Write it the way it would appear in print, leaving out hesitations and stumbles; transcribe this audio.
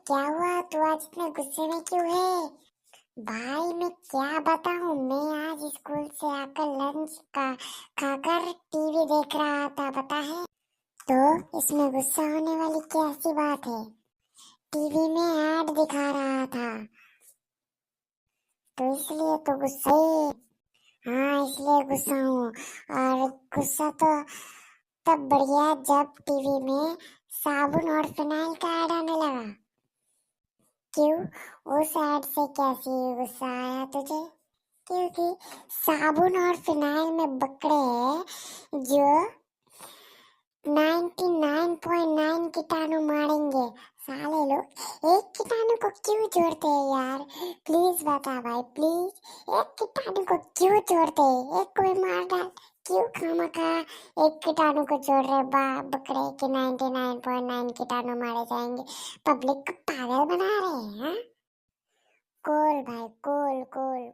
क्या हुआ? तू आज इतने गुस्से में क्यों है? भाई मैं क्या बताऊं, मैं आज स्कूल से आकर लंच का खाकर टीवी देख रहा था, पता है? तो इसमें गुस्सा होने वाली कैसी बात है? टीवी में ऐड दिखा रहा था, तो इसलिए तो गुस्सा है। हाँ, इसलिए गुस्सा हूँ। और गुस्सा तो तब बढ़िया जब टीवी में साबुन और फिनाइल का ऐड आने लगा। क्यों? उस ऐड से कैसी गुस्सा आया तुझे? क्योंकि साबुन और फिनाइल में बकरे हैं जो 99.9 कीटाणु मारेंगे। साले लोग एक कीटाणु को क्यों जोड़ते हैं यार? प्लीज बता भाई, प्लीज। एक कीटाणु को क्यों जोड़ते हैं? एक को भी मार डाल। क्यों खामखा एक कीटाणु को जोड़ रहे बकरे के 99.9 कीटाणु मारे जाएंगे? पब्लिक को पागल बना रहे हैं, हाँ? कूल भाई, कूल कूल